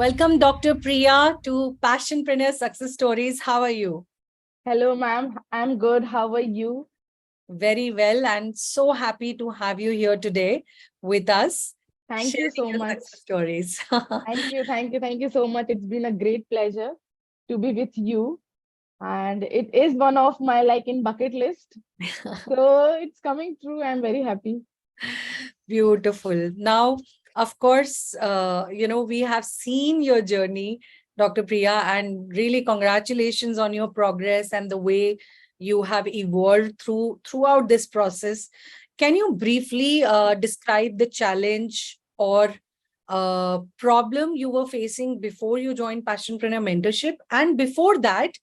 Welcome, Dr. Priya, to Passionpreneur Success Stories. How are you? Hello, ma'am. I'm good. How are you? Very well, and so happy to have you here today with us, Thank you sharing so your much. success stories. Thank you so much. It's been a great pleasure to be with you. And it is one of my in bucket list. So it's coming true. I'm very happy. Beautiful. Now, of course, we have seen your journey, Dr. Priya, and really congratulations on your progress and the way you have evolved throughout this process. Can you briefly describe the challenge or problem you were facing before you joined Passionpreneur Mentorship? And before that,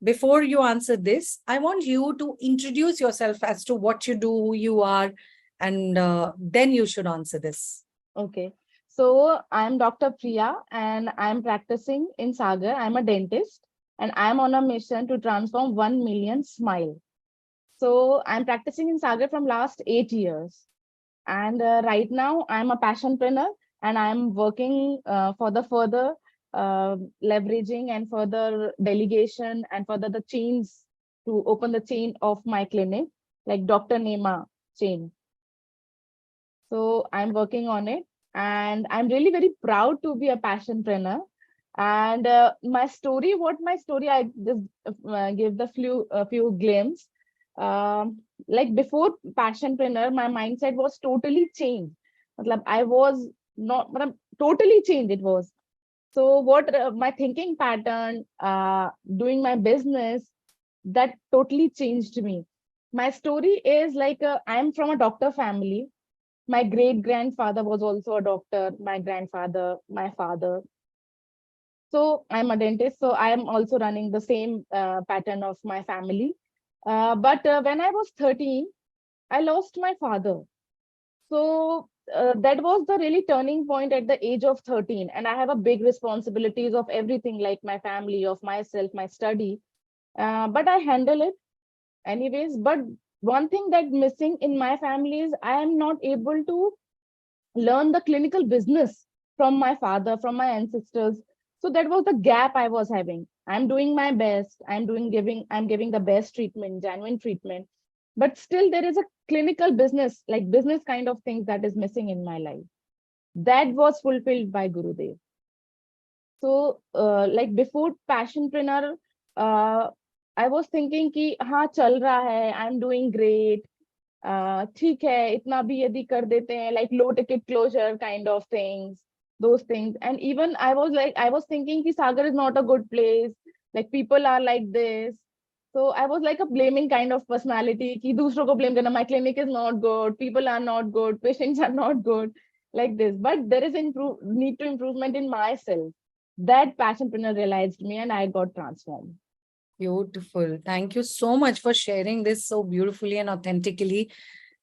before you answer this, I want you to introduce yourself as to what you do, who you are, and then you should answer this. Okay. So I'm Dr. Priya and I'm practicing in Sagar. I'm a dentist and I'm on a mission to transform 1 million smile. So I'm practicing in Sagar from last 8 years. And right now, I'm a passionpreneur and I'm working for the further leveraging and further delegation and further the chains to open the chain of my clinic, like Dr. Nema chain. So I'm working on it and I'm really very proud to be a passionpreneur. And my story, I just give the few glimpse. Like before passionpreneur, my mindset was totally changed. Matlab, I was not, matlab, totally changed it was. So what my thinking pattern, doing my business, that totally changed me. My story is I'm from a doctor family. My great grandfather was also a doctor, my grandfather, my father. So I'm a dentist, so I am also running the same pattern of my family. But when I was 13, I lost my father. So that was the really turning point at the age of 13. And I have a big responsibilities of everything, like my family, of myself, my study. But I handle it anyways. But one thing that missing in my family is I am not able to learn the clinical business from my father, from my ancestors. So that was the gap I was having. I'm doing my best. I'm giving the best treatment, genuine treatment. But still there is a clinical business, like business kind of things that is missing in my life. That was fulfilled by Gurudev. So like before Passionpreneur, uh, I was thinking कि हाँ चल रहा है, I'm doing great. ठीक है इतना भी यदि कर देते हैं like low ticket closure kind of things, those things. And even I was thinking कि Sagar is not a good place, like people are like this. So I was like a blaming kind of personality कि दूसरों को blame करना, my clinic is not good, people are not good, patients are not good, like this. But there is need to improvement in myself. That passionpreneur realized me and I got transformed. Beautiful. Thank you so much for sharing this so beautifully and authentically,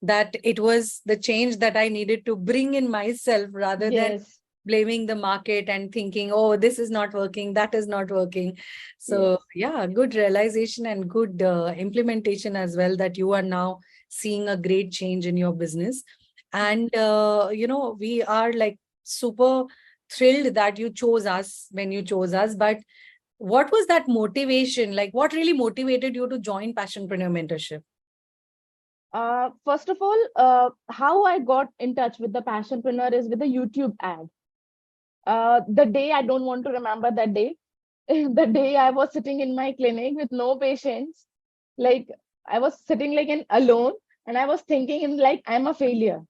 that it was the change that I needed to bring in myself rather than Yes. blaming the market and thinking, oh, this is not working, that is not working. So, Yes. yeah, good realization and good implementation as well, that you are now seeing a great change in your business. And, we are like super thrilled that you chose us when you chose us. But what was that motivation? Like, what really motivated you to join Passionpreneur Mentorship? First of all, how I got in touch with the passionpreneur is with a YouTube ad. The day I don't want to remember that day, the day I was sitting in my clinic with no patients, like I was sitting like an alone, and I was thinking in like I'm a failure.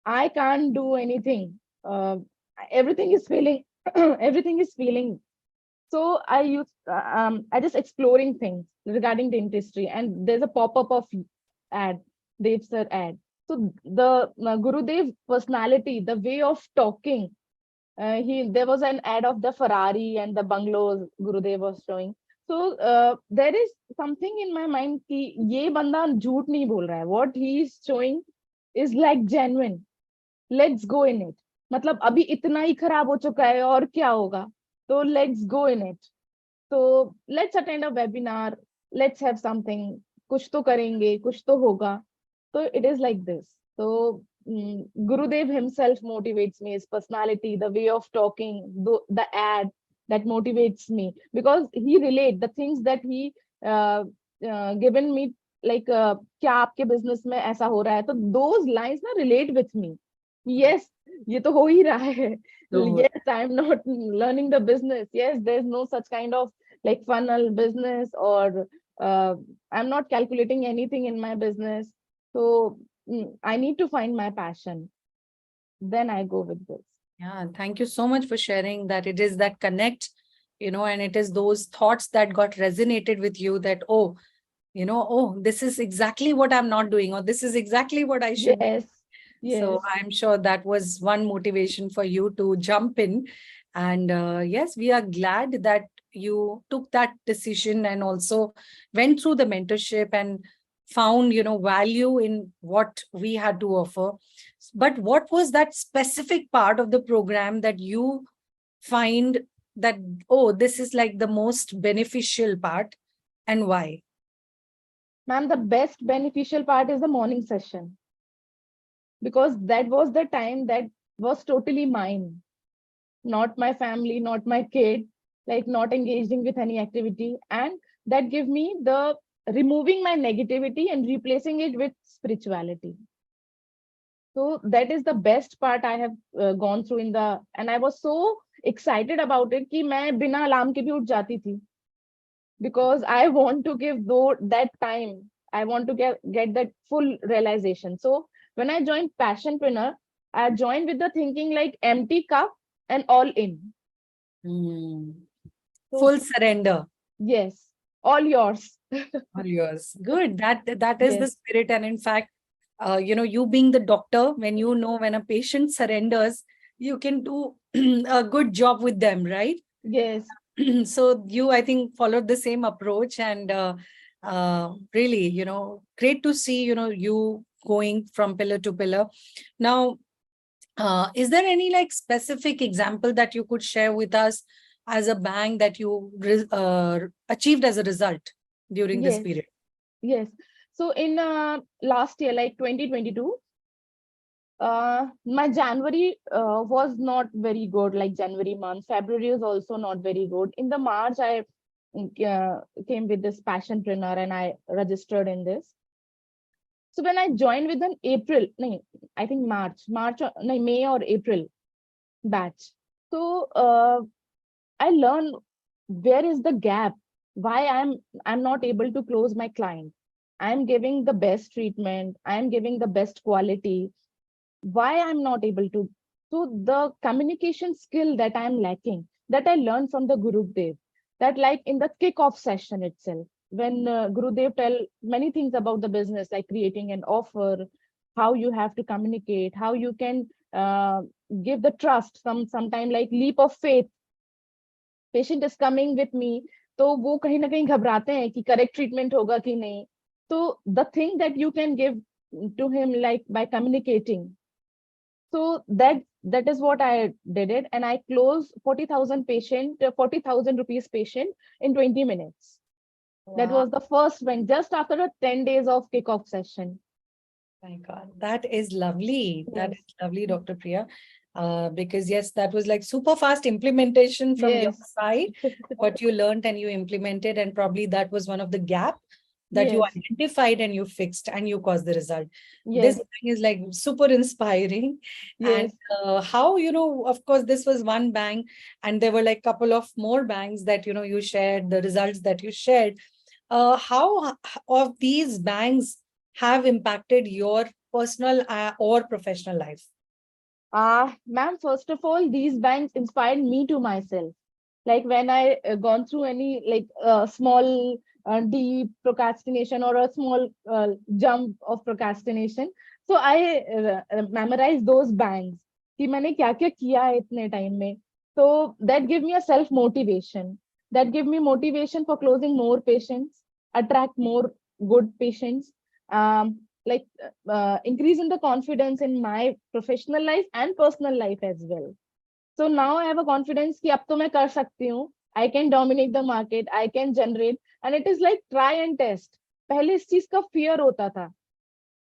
I can't do anything. Everything is failing. Everything is failing. So I just exploring things regarding dentistry, and there's a pop-up of ad, Dev sir ad. So the Gurudev personality, the way of talking, he there was an ad of the Ferrari and the bungalows Gurudev was showing. So there is something in my mind कि ये बंदा झूठ नहीं बोल रहा है. What he is showing is like genuine. Let's go in it. मतलब अभी इतना ही खराब हो चुका है और क्या होगा? So let's go in it. So let's attend a webinar. Let's have something. कुछ तो करेंगे, कुछ तो होगा. So it is like this. So Gurudev himself motivates me. His personality, the way of talking, the ad that motivates me, because he relate the things that he uh, given me, like क्या आपके business में ऐसा हो रहा है, तो those lines ना relate with me. Yes, ये तो हो ही रहा है. So, Yes, I'm not learning the business. Yes, there's no such kind of like funnel business, or I'm not calculating anything in my business. So I need to find my passion. Then I go with this. yeah, thank you so much for sharing that. It is that connect, and it is those thoughts that got resonated with you that, oh, oh, this is exactly what I'm not doing, or this is exactly what I should be. Yes, So yes. I'm sure that was one motivation for you to jump in. And yes, we are glad that you took that decision and also went through the mentorship and found, value in what we had to offer. But what was that specific part of the program that you find that, oh, this is like the most beneficial part, and why? Ma'am, the best beneficial part is the morning session, because that was the time that was totally mine, not my family, not my kid, like not engaging with any activity. And that give me the removing my negativity and replacing it with spirituality. So that is the best part I have gone through in the, and I was so excited about it कि मैं बिना alarm के भी उठ जाती थी, because I want to give though that time. I want to get that full realization. So when I joined Passionpreneur, I joined with the thinking like empty cup and all in. Hmm. So Full surrender. yes, all yours. All yours. Good. That is the Yes, spirit. And in fact, you being the doctor, when a patient surrenders, you can do a good job with them, right? yes. So you, I think, followed the same approach, and really, great to see, you going from pillar to pillar. Now, is there any like specific example that you could share with us as a bang that you achieved as a result during this Yes, period? yes. So in last year, like 2022, my January was not very good, like January month. February is also not very good. In the March, I came with this Passionpreneur and I registered in this. So when I joined with an April, no, I think March, no, May or April batch. So I learned where is the gap, why I'm not able to close my client. I'm giving the best treatment, I'm giving the best quality, why I'm not able to. So the communication skill that I'm lacking, that I learned from the Gurudev, that like in the kickoff session itself, when Gurudev tell many things about the business, like creating an offer, how you have to communicate, how you can give the trust, sometime like leap of faith. Patient is coming with me, तो वो कहीं ना कहीं घबराते हैं कि correct treatment होगा कि नहीं. तो the thing that you can give to him, like by communicating, so that is what I did it, and I closed 40,000 patient, 40,000 rupees patient in 20 minutes. That Wow. was the first one, just after a 10 days of kickoff session. My God, that is lovely. That Yes, is lovely, Dr. Priya. Because yes, that was like super fast implementation from your yes, side, what you learned and you implemented, and probably that was one of the gap that you yes, identified and you fixed and you caused the result. This yes, thing is like super inspiring. And yes. how, of course, this was one bang, and there were like couple of more bangs that, you shared, the results that you shared. How of these bangs have impacted your personal or professional life? Ma'am, first of all, these banks inspired me to myself. Like when I gone through any like small deep procrastination or a small jump of procrastination, so I memorize those banks कि मैंने क्या क्या किया है इतने time में. So that give me a self motivation, that give me motivation for closing more patients, attract more good patients, like increase in the confidence in my professional life and personal life as well. So now I have a confidence कि अब तो मैं कर सकती हूँ. I can dominate the market, I can generate, and it is like try and test. पहले इस चीज का fear होता था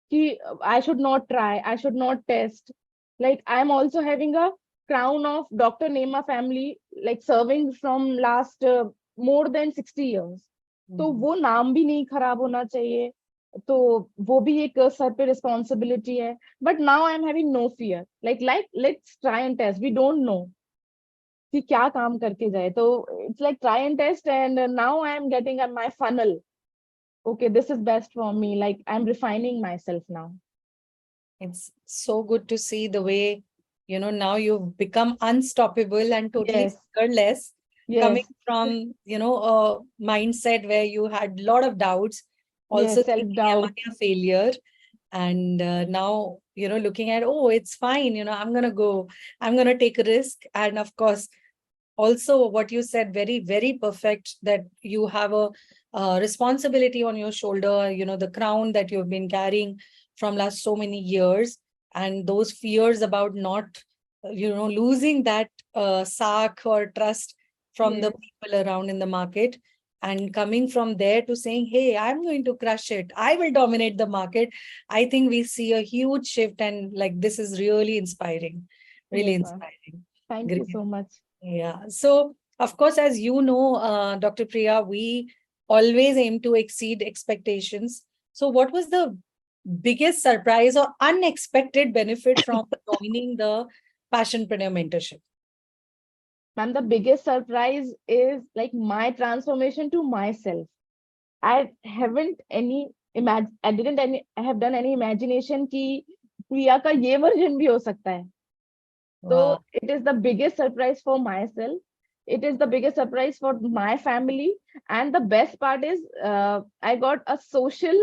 I should not try, I should not test. Like I'm also having a crown of Dr. Nema family, like serving from last more than 60 years. तो Mhm. वो नाम भी नहीं खराब होना चाहिए, तो वो भी एक सर पे रिस्पॉन्सिबिलिटी है. But now I am having no fear, like let's try and test, we don't know कि क्या काम करके जाए. तो it's like try and test, and now I am getting my funnel. Okay, this is best for me. Like I'm refining myself now. It's so good to see the way, now you've become unstoppable and totally Yes, fearless, coming yes, from, a mindset where you had a lot of doubts, also yes, thinking, am I self-doubt. a failure? And now, looking at, oh, it's fine, I'm going to take a risk. And of course, also what you said, very, very perfect, that you have a responsibility on your shoulder, the crown that you've been carrying from last so many years, and those fears about not losing that sack or trust from the Yes, people around in the market, and coming from there to saying, hey, I'm going to crush it, I will dominate the market. I think we see a huge shift, and like, this is really inspiring, really yes, ma'am. inspiring. Thank you Great. so much. Yeah. So, of course, as you know, Dr. Priya, we always aim to exceed expectations. So, what was the biggest surprise or unexpected benefit from joining the Passionpreneur mentorship? Ma'am, the biggest surprise is like my transformation to myself. I haven't any I didn't any I have done any imagination कि प्रिया का ये version भी हो सकता है. So Wow. it is the biggest surprise for myself. It is the biggest surprise for my family. And the best part is I got a social,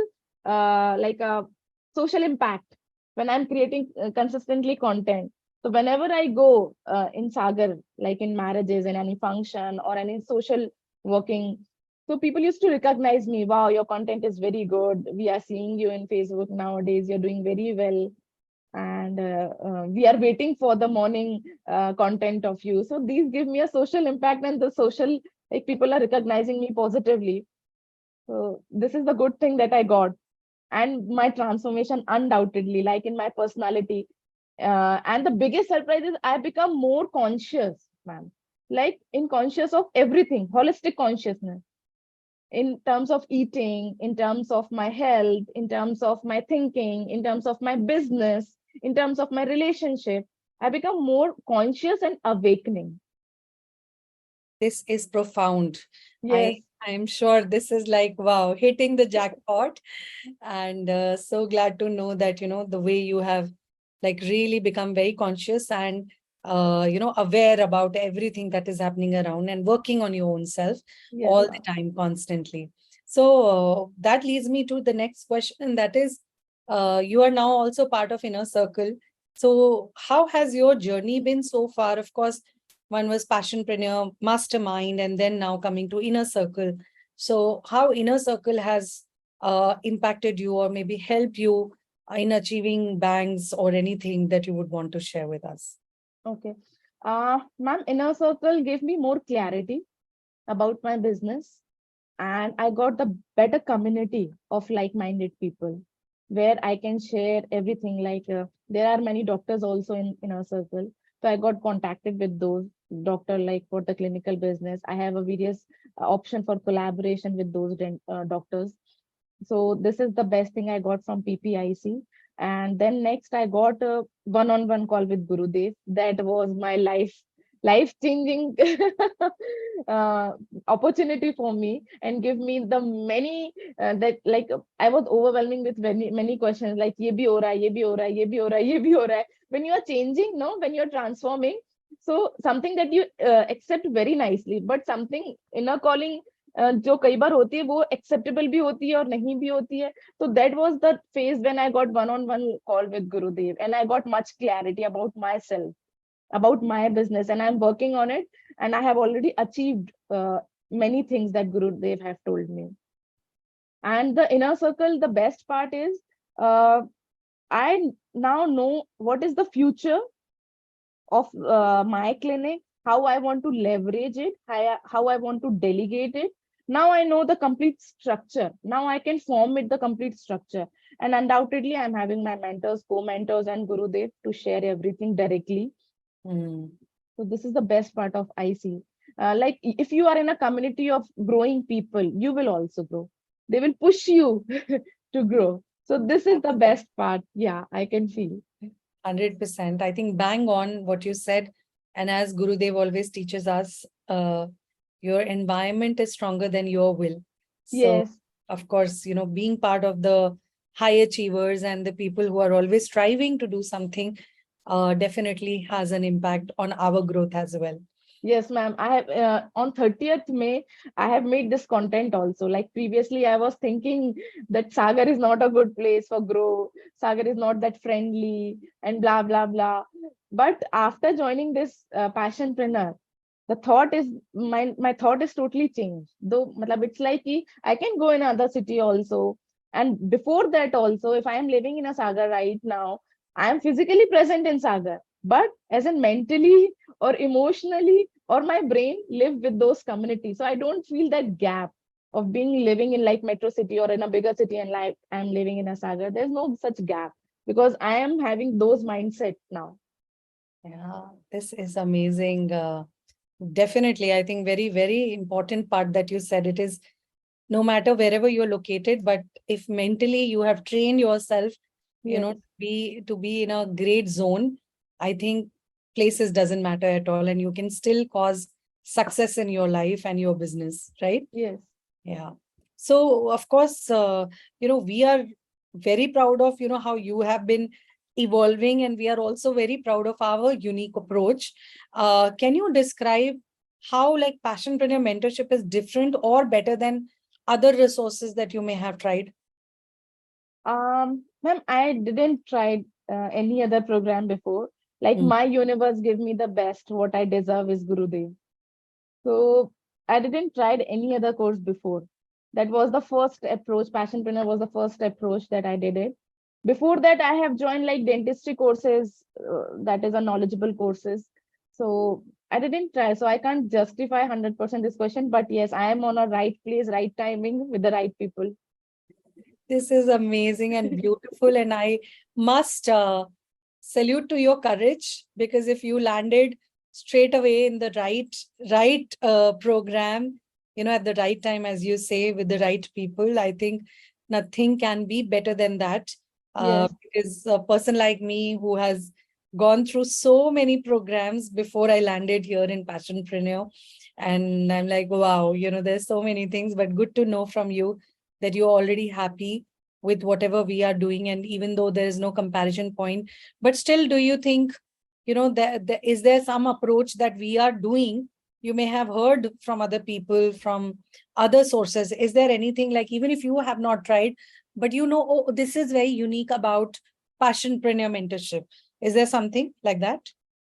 like a social impact when I'm creating consistently content. So whenever I go in Sagar, like in marriages, in any function or any social working, so people used to recognize me. Wow, your content is very good. We are seeing you in Facebook nowadays. You're doing very well, and we are waiting for the morning content of you. So these give me a social impact, and the social, like people are recognizing me positively. So this is the good thing that I got. And my transformation undoubtedly, like in my personality, and the biggest surprise is I become more conscious, man, like in conscious of everything, holistic consciousness, in terms of eating, in terms of my health, in terms of my thinking, in terms of my business, in terms of my relationship. I become more conscious and awakening. This is profound. I Yes, I'm sure this is like, wow, hitting the jackpot. And so glad to know that, the way you have like really become very conscious and aware about everything that is happening around and working on your own self yes, all the ma'am. time, constantly. So that leads me to the next question, and that is, you are now also part of Inner Circle. So how has your journey been so far? Of course, one was Passionpreneur, Mastermind, and then now coming to Inner Circle. So how Inner Circle has impacted you or maybe helped you in achieving bangs or anything that you would want to share with us? Okay. Ma'am, Inner Circle gave me more clarity about my business, and I got the better community of like-minded people where I can share everything. Like there are many doctors also in our circle, so I got contacted with those doctor, like for the clinical business. I have a various option for collaboration with those doctors. So this is the best thing I got from PPIC. And then next I got a one-on-one call with Gurudev. That was my life changing uh, opportunity for me, and give me the many that, like I was overwhelming with many questions, like ye bhi ho raha hai, ye bhi ho raha hai, ye bhi ho raha hai, ye bhi ho raha hai. When you are changing, no, when you're transforming, so something that you accept very nicely, but something inner calling जो कई बार होती है वो acceptable भी होती है और नहीं भी होती है. So that was the phase when I got one-on-one call with Gurudev, and I got much clarity about myself, about my business, and I'm working on it, and I have already achieved many things that Gurudev have told me. And the inner circle, the best part is uh, I now know what is the future of my clinic, how I want to leverage it, how I want to delegate it. Now I know the complete structure. Now I can form it the complete structure. And undoubtedly, I'm having my mentors, co-mentors, and Gurudev to share everything directly. Mm. So this is the best part of IC. Like if you are in a community of growing people, you will also grow. They will push you to grow. So this is the best part. Yeah, I can feel. 100%. I think bang on what you said. And as Gurudev always teaches us, your environment is stronger than your will. So, Yes. of course, being part of the high achievers and the people who are always striving to do something definitely has an impact on our growth as well. Yes, ma'am. I have on 30th May, I have made this content also. Like previously, I was thinking that Sagar is not a good place for grow. Sagar is not that friendly and blah blah blah. But after joining this Passionpreneur, the thought is my thought is totally changed. Though, matlab, it's like I can go in another city also. And before that also, if I am living in a Sagar right now, I am physically present in Sagar, but as in mentally or emotionally or my brain live with those communities. So I don't feel that gap of being living in like metro city or in a bigger city and like I'm living in a Sagar. There's no such gap because I am having those mindset now. Yeah, this is amazing. Definitely, I think very, very important part that you said. It is no matter wherever you're located, but if mentally you have trained yourself, Yes, to be in a great zone, I think places doesn't matter at all, and you can still cause success in your life and your business, right? yes, Yeah. So of course, we are very proud of, how you have been evolving, and we are also very proud of our unique approach. Can you describe how like Passionpreneur mentorship is different or better than other resources that you may have tried? Ma'am, I didn't try any other program before. Like Mm. my universe give me the best. What I deserve is Gurudev. So I didn't tried any other course before. That was the first approach. Passionpreneur was the first approach that I did it. Before that, I have joined like dentistry courses, that is a knowledgeable courses. So I didn't try. So I can't justify 100% this question. But yes, I am on a right place, right timing with the right people. This is amazing and beautiful, and I must salute to your courage, because if you landed straight away in the right program, at the right time, as you say, with the right people, I think nothing can be better than that. Yes. Because a person like me who has gone through so many programs before I landed here in Passionpreneur, and I'm like, wow, there's so many things, but good to know from you that you're already happy with whatever we are doing, and even though there is no comparison point, but still, do you think, that is there some approach that we are doing? You may have heard from other people, from other sources. Is there anything, like, even if you have not tried, but oh, this is very unique about Passionpreneur mentorship? Is there something like that?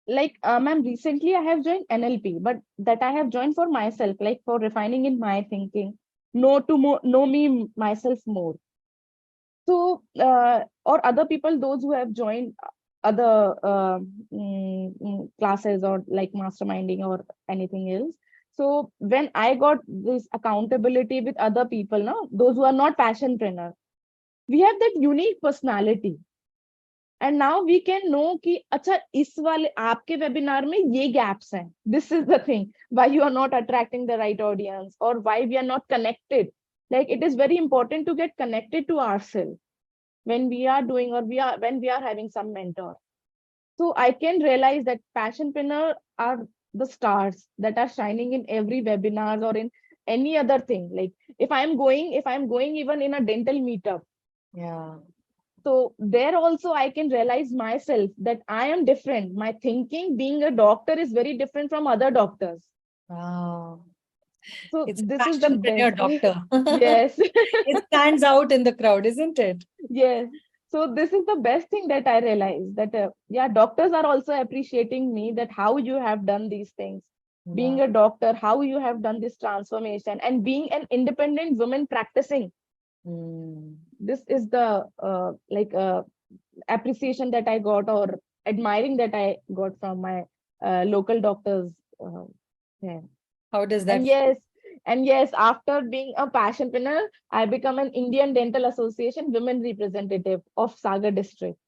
Like ma'am, recently I have joined NLP, but that I have joined for myself, like for refining in my thinking, know me myself more. So or other people, those who have joined other classes or like masterminding or anything else. So when I got this accountability with other people, now those who are not passionpreneur, we have that unique personality. And now we can know कि अच्छा इस वाले आपके webinar में ये gaps हैं. This is the thing why you are not attracting the right audience और why we are not connected. Like it is very important to get connected to ourselves when we are doing or we are when we are having some mentor. So I can realize that passionpreneur are the stars that are shining in every webinar or in any other thing. Like if I'm going even in a dental meetup, Yeah. so there also I can realize myself that I am different. My thinking being a doctor is very different from other doctors. Wow. So It's a this is the Passionpreneur best. doctor. Yes. It stands out in the crowd, isn't it? Yes. So this is the best thing that I realized that yeah, doctors are also appreciating me, that how you have done these things. Being Wow. a doctor, how you have done this transformation, and being an independent woman practicing. Hmm. This is the appreciation that I got, or admiring that I got from my local doctors. Uh, yeah. How does that And yes, feel? And yes, after being a passionpreneur, I become an Indian Dental Association women representative of Sagar district.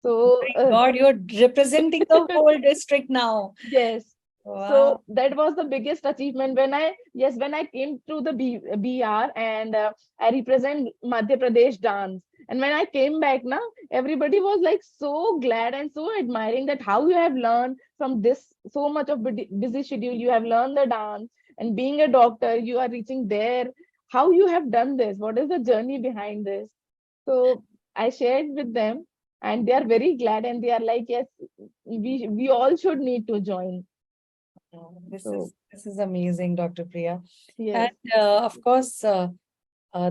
So My God, you're representing the whole district now. yes. Wow. So that was the biggest achievement when when I came to the BR, and I represent Madhya Pradesh dance. And when I came back now, everybody was like so glad and so admiring that how you have learned from this so much of busy schedule. You have learned the dance, and being a doctor, you are reaching there. How you have done this? What is the journey behind this? So I shared with them, and they are very glad, and they are like, yes, we all should need to join. Oh, So this is amazing, Dr. Priya. And yes, of course,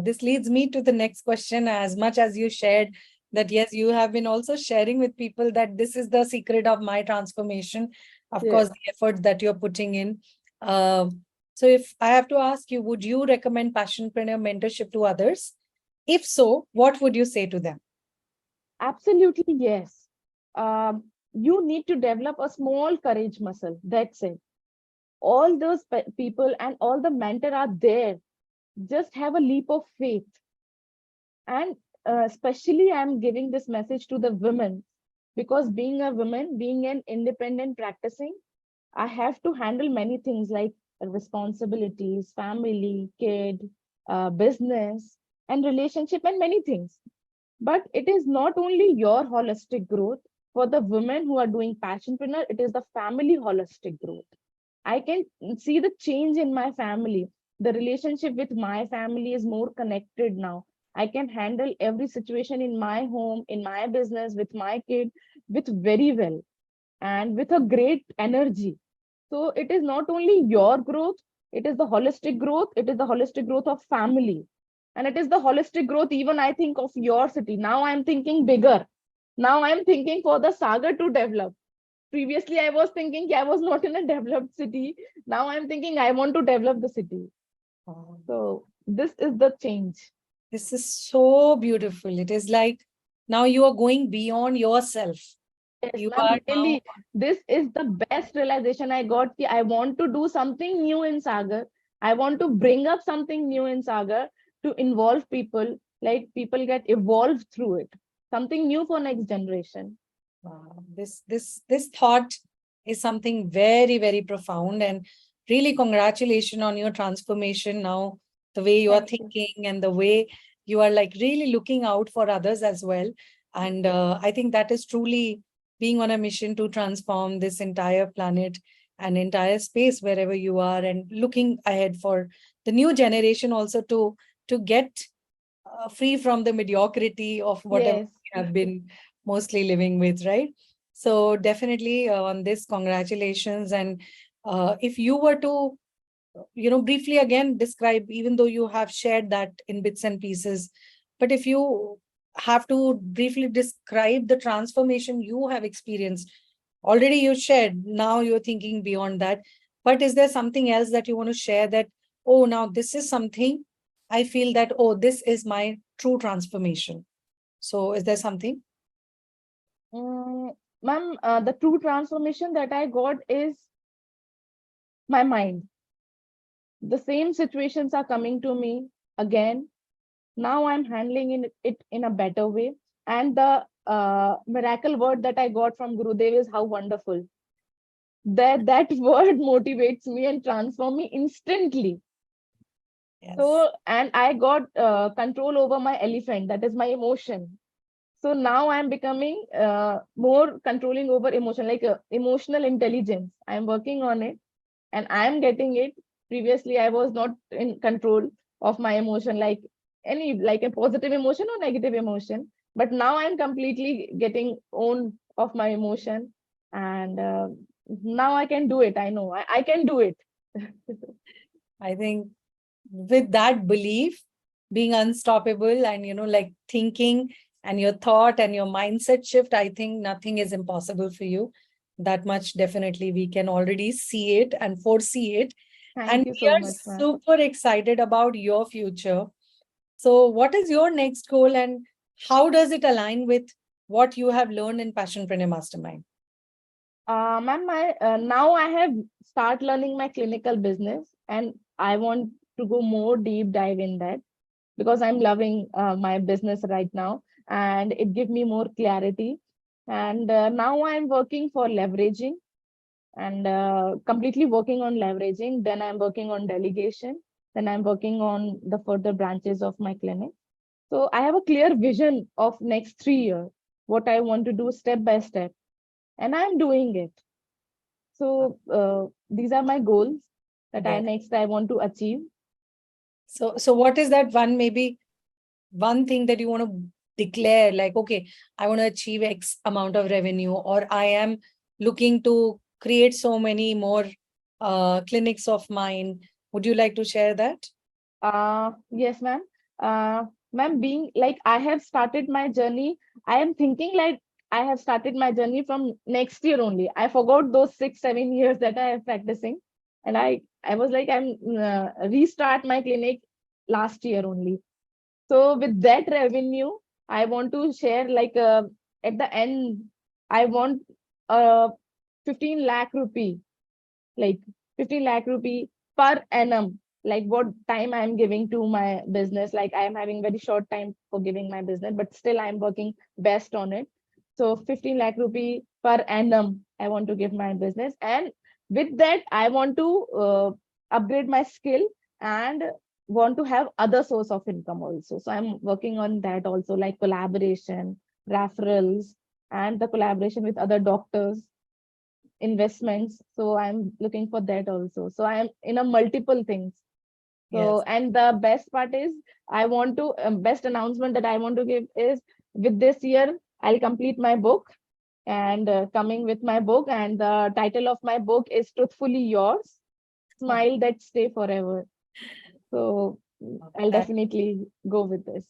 this leads me to the next question. As much as you shared that, yes, you have been also sharing with people that this is the secret of my transformation. Of yes, course, the effort that you're putting in. Uh, so, if I have to ask you, would you recommend Passionpreneur mentorship to others? If so, what would you say to them? absolutely yes. You need to develop a small courage muscle. That's it. All those people and all the mentor are there. Just have a leap of faith. And especially, I'm giving this message to the women, because being a woman, being an independent practicing, I have to handle many things like responsibilities, family, kid, business, and relationship, and many things. But it is not only your holistic growth. For the women who are doing passionpreneur, it is the family holistic growth. I can see the change in my family. The relationship with my family is more connected now. I can handle every situation in my home, in my business, with my kid, with very well, and with a great energy. So it is not only your growth, it is the holistic growth, it is the holistic growth of family. And it is the holistic growth, even I think, of your city. Now I'm thinking bigger. Now I'm thinking for the Saga to develop. Previously, I was thinking I was not in a developed city. Now I'm thinking I want to develop the city. Oh, So this is the change. this is so beautiful. It is like now you are going beyond yourself. Yes, You ma'am, are now. really, this is the best realization I got. Ki I want to do something new in Sagar. I want to bring up something new in Sagar to involve people, like people get evolved through it. Something new for next generation. Wow, this thought is something very, very profound, and really congratulations on your transformation now, the way you are Thank you. thinking and the way you are like really looking out for others as well. And I think that is truly being on a mission to transform this entire planet and entire space wherever you are, and looking ahead for the new generation also to get free from the mediocrity of whatever Yes. we have been mostly living with, right? So definitely on this, congratulations. And if you were to, briefly again describe, even though you have shared that in bits and pieces, but if you have to briefly describe the transformation you have experienced, already you shared, now you're thinking beyond that. But is there something else that you want to share that, oh, now this is something I feel that, oh, this is my true transformation? So is there something? Ma'am, the true transformation that I got is my mind. The same situations are coming to me again. Now I'm handling it in a better way. And the miracle word that I got from Gurudev is how wonderful. That word motivates me and transforms me instantly. Yes. So, and I got control over my elephant, that is my emotion. So now I'm becoming more controlling over emotion, like emotional intelligence. I'm working on it, and I'm getting it. Previously, I was not in control of my emotion, like a positive emotion or negative emotion. But now I'm completely getting own of my emotion, and now I can do it. I know I can do it. I think with that belief, being unstoppable and, like thinking and your thought and your mindset shift, I think nothing is impossible for you. That much definitely we can already see it and foresee it. Thank And you we so are much, ma'am. super excited about your future. So, what is your next goal, and how does it align with what you have learned in Passionpreneur Mastermind? Ma'am, now I have start learning my clinical business, and I want to go more deep dive in that, because I'm loving my business right now, and it gives me more clarity. And now I'm working for leveraging, and completely working on leveraging. Then I'm working on delegation. Then I'm working on the further branches of my clinic. So I have a clear vision of next 3 years, what I want to do step by step, and I'm doing it. So these are my goals that Yeah. I want to achieve. So what is that one, maybe one thing that you want to declare, like, okay, I want to achieve X amount of revenue, or I am looking to create so many more clinics of mine. Would you like to share that? Yes, ma'am. Ma'am, being like I have started my journey, I am thinking like I have started my journey from next year only. I forgot those 6, 7 years that I am practicing, and I was like I'm restart my clinic last year only. So with that revenue, I want to share like at the end, I want 15 lakh rupee, like 15 lakh rupee per annum. Like what time I'm giving to my business. Like I'm having very short time for giving my business, but still I'm working best on it. So 15 lakh rupee per annum, I want to give my business. And with that, I want to upgrade my skill and want to have other source of income also. So I'm working on that also, like collaboration, referrals, and the collaboration with other doctors, investments. So I'm looking for that also. So I am in a multiple things. So, Yes. and the best part is I want to best announcement that I want to give is with this year I'll complete my book, and coming with my book, and the title of my book is Truthfully Yours, Oh, Smile That Stay Forever. So I'll that definitely go with this.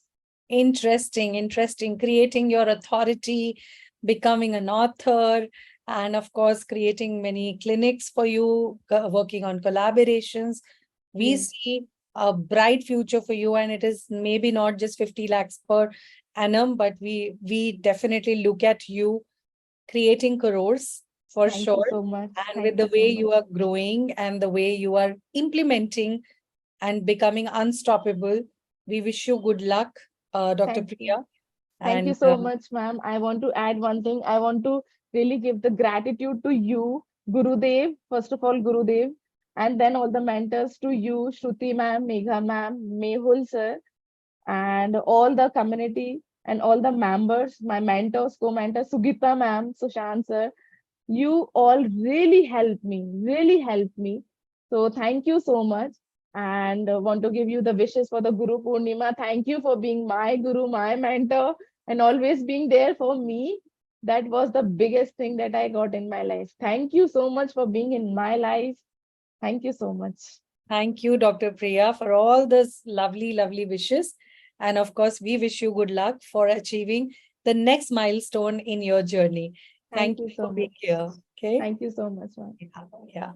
interesting, interesting. Creating your authority, becoming an author, and of course, creating many clinics for you, working on collaborations. We Yes. see a bright future for you, and it is maybe not just 50 lakhs per annum, but we definitely look at you creating crores for Thank you sure. so much. And with Thank the you so way much. you are growing and the way you are implementing and becoming unstoppable, we wish you good luck, Dr. Thank you. Priya. Thank you And so much, ma'am. I want to add one thing. I want to really give the gratitude to you, Gurudev, first of all, Gurudev, and then all the mentors to you, Shruti ma'am, Megha ma'am, Mehul sir, and all the community and all the members, my mentors, co-mentors, Sugita ma'am, Sushant sir. You all really helped me. So thank you so much. And want to give you the wishes for the Guru Purnima. Thank you for being my guru, my mentor, and always being there for me. That was the biggest thing that I got in my life. Thank you so much for being in my life. Thank you so much. thank you, Dr. Priya, for all those lovely, lovely wishes. And of course, we wish you good luck for achieving the next milestone in your journey. Thank Thank you you so for being much. here. Okay. Thank you so much, ma'am. Yeah. Yeah.